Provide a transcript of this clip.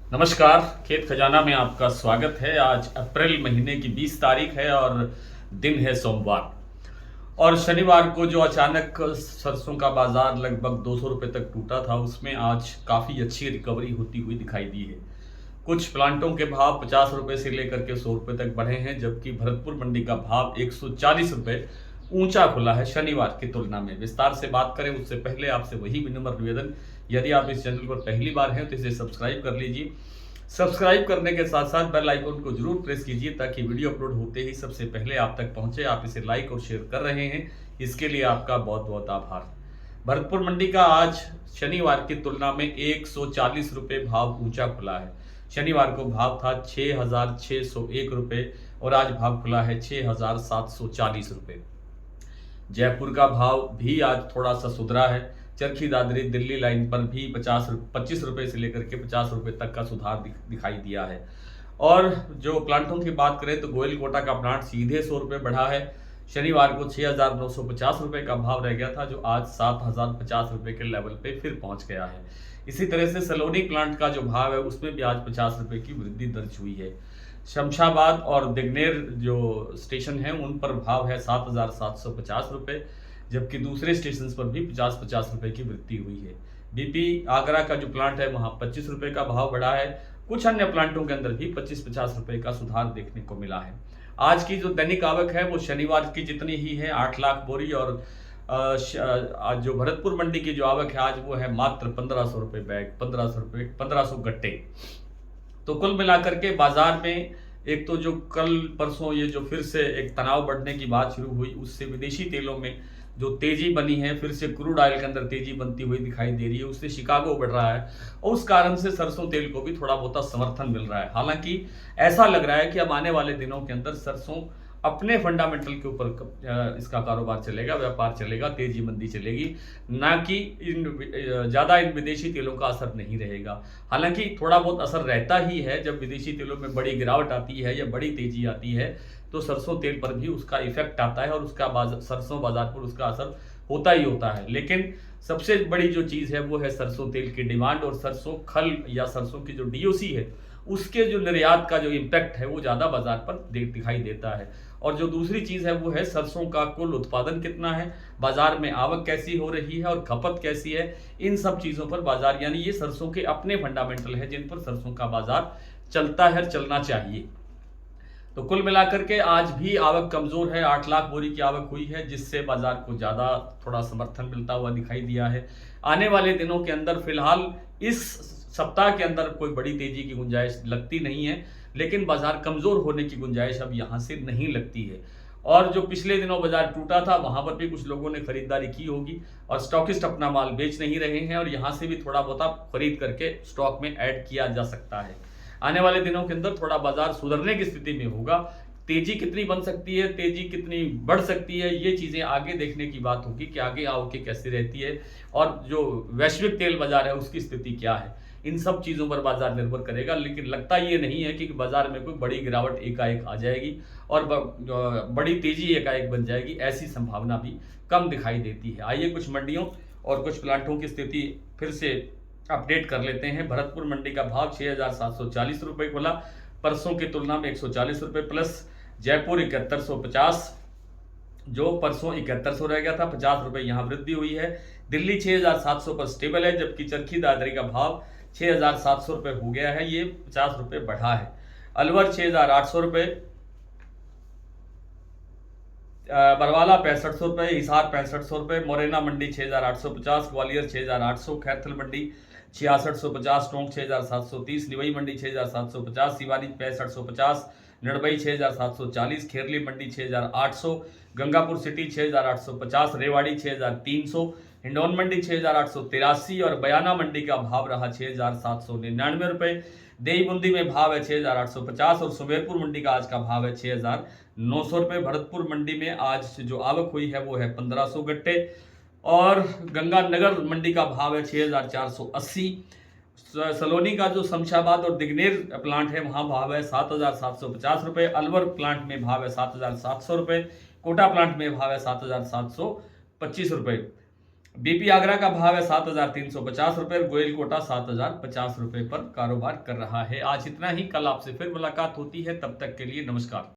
नमस्कार। खेत खजाना में आपका स्वागत है। आज अप्रैल महीने की 20 तारीख है और दिन है सोमवार। और शनिवार को जो अचानक सरसों का बाजार लगभग 200 रुपये तक टूटा था, उसमें आज काफ़ी अच्छी रिकवरी होती हुई दिखाई दी है। कुछ प्लांटों के भाव 50 रुपये से लेकर के 100 रुपये तक बढ़े हैं, जबकि भरतपुर मंडी का भाव 140 रुपये ऊंचा खुला है शनिवार की तुलना में। विस्तार से बात करें उससे पहले आपसे वही विनम्र निवेदन, यदि आप इस चैनल पर पहली बार हैं तो इसे सब्सक्राइब कर लीजिए। सब्सक्राइब करने के साथ साथ बेल आइकन को जरूर प्रेस कीजिए ताकि वीडियो अपलोड होते ही सबसे पहले आप तक पहुंचे। आप इसे लाइक और शेयर कर रहे हैं, इसके लिए आपका बहुत बहुत आभार। भरतपुर मंडी का आज शनिवार की तुलना में 140 रुपये भाव ऊंचा खुला है। शनिवार को भाव था 6,601 रुपये और आज भाव खुला है 6,740 रुपये। जयपुर का भाव भी आज थोड़ा सा सुधरा है। चरखी दादरी दिल्ली लाइन पर भी 25 रुपये से लेकर के 50 रुपये तक का सुधार दिखाई दिया है। और जो प्लांटों की बात करें तो गोयल कोटा का प्लांट सीधे 100 रुपये बढ़ा है। शनिवार को 6,950 रुपये का भाव रह गया था, जो आज 7,050 रुपये के लेवल पे फिर पहुंच गया है। इसी तरह से सलोनी प्लांट का जो भाव है उसमें भी आज 50 रुपये की वृद्धि दर्ज हुई है। शमशाबाद और दिग्नेर जो स्टेशन है उन पर भाव है 7,750 रुपये, जबकि दूसरे स्टेशन पर भी 50-50 रुपये की वृद्धि हुई है। बीपी आगरा का जो प्लांट है वहाँ 25 रुपये का भाव बढ़ा है। कुछ अन्य प्लांटों के अंदर भी 25-50 रुपये का सुधार देखने को मिला है। आज की जो दैनिक आवक है वो शनिवार की जितनी ही है, 8 लाख बोरी। और आज जो भरतपुर मंडी की जो आवक है आज वो है मात्र 1500 रुपये बैग, 1500 गट्टे। तो कुल मिलाकर के बाजार में एक तो जो कल परसों ये जो फिर से एक तनाव बढ़ने की बात शुरू हुई, उससे विदेशी तेलों में जो तेजी बनी है, फिर से क्रूड ऑयल के अंदर तेजी बनती हुई दिखाई दे रही है, उससे शिकागो बढ़ रहा है और उस कारण से सरसों तेल को भी थोड़ा बहुत समर्थन मिल रहा है। हालांकि ऐसा लग रहा है कि अब आने वाले दिनों के अंदर सरसों अपने फंडामेंटल के ऊपर इसका कारोबार चलेगा, व्यापार चलेगा, तेजी मंदी चलेगी, ना कि ज़्यादा इन विदेशी तेलों का असर नहीं रहेगा। हालांकि थोड़ा बहुत असर रहता ही है, जब विदेशी तेलों में बड़ी गिरावट आती है या बड़ी तेजी आती है तो सरसों तेल पर भी उसका इफेक्ट आता है और उसका सरसों बाजार पर उसका असर होता ही होता है। लेकिन सबसे बड़ी जो चीज़ है वो है सरसों तेल की डिमांड और सरसों खल या सरसों की जो डीओसी है उसके जो निर्यात का जो इम्पैक्ट है वो ज़्यादा बाजार पर दिखाई देता है। और जो दूसरी चीज़ है वो है सरसों का कुल उत्पादन कितना है, बाजार में आवक कैसी हो रही है और खपत कैसी है। इन सब चीज़ों पर बाजार, यानी ये सरसों के अपने फंडामेंटल है जिन पर सरसों का बाजार चलता है, चलना चाहिए। तो कुल मिलाकर के आज भी आवक कमजोर है। 8 लाख बोरी की आवक हुई है, जिससे बाजार को ज़्यादा थोड़ा समर्थन मिलता हुआ दिखाई दिया है। आने वाले दिनों के अंदर फिलहाल इस सप्ताह के अंदर कोई बड़ी तेजी की गुंजाइश लगती नहीं है, लेकिन बाजार कमजोर होने की गुंजाइश अब यहाँ से नहीं लगती है। और जो पिछले दिनों बाजार टूटा था वहां पर भी कुछ लोगों ने खरीदारी की होगी और स्टॉकिस्ट अपना माल बेच नहीं रहे हैं और यहाँ से भी थोड़ा बहुत खरीद करके स्टॉक में ऐड किया जा सकता है। आने वाले दिनों के अंदर थोड़ा बाजार सुधरने की स्थिति में होगा। तेजी कितनी बन सकती है, तेजी कितनी बढ़ सकती है, ये चीजें आगे देखने की बात होगी कि आगे आवकें कैसी रहती है और जो वैश्विक तेल बाजार है उसकी स्थिति क्या है। इन सब चीज़ों पर बाजार निर्भर करेगा, लेकिन लगता ये नहीं है कि बाजार में कोई बड़ी गिरावट एकाएक आ जाएगी और बड़ी तेजी एकाएक बन जाएगी, ऐसी संभावना भी कम दिखाई देती है। आइए कुछ मंडियों और कुछ प्लांटों की स्थिति फिर से अपडेट कर लेते हैं। भरतपुर मंडी का भाव 6,740 रुपये खुला, परसों की तुलना में 140 रुपये प्लस। जयपुर 7150, जो परसों 7100 रह गया था, 50 रुपये यहाँ वृद्धि हुई है। दिल्ली 6,700 पर स्टेबल है, जबकि चरखी दादरी का भाव 6,700 रुपये हो गया है, ये 50 रुपये बढ़ा है। अलवर 6,800 रुपये, बरवाला 6500 रुपये, हिसार 6500 रुपये, मोरेना मंडी 6,850, ग्वालियर 6,800, खैरथल मंडी 6,650, टोंक 6,730, निवई मंडी 6,750, सिवानी 6,550, नड़बई 6,740, खेरली मंडी 6,800, गंगापुर सिटी 6,850, रेवाड़ी 6,300, हिंडौन मंडी 6,883 और बयाना मंडी का भाव रहा 6,799 रुपये। देई बूंदी में भाव है 6,850 और सुमेरपुर मंडी का आज का भाव है 6,900 रुपये। भरतपुर मंडी में आज जो आवक हुई है वो है 1500 गट्टे और गंगानगर मंडी का भाव है 6,480। सलोनी का जो शमशाबाद और दिग्नेर प्लांट है वहाँ भाव है 7,750 रुपये। अलवर प्लांट में भाव है 7,700 रुपये। कोटा प्लांट में भाव है 7,725 रुपये। बीपी आगरा का भाव है 7,350 रुपए, गोयल कोटा 7,050 रुपए पर कारोबार कर रहा है। आज इतना ही, कल आपसे फिर मुलाकात होती है, तब तक के लिए नमस्कार।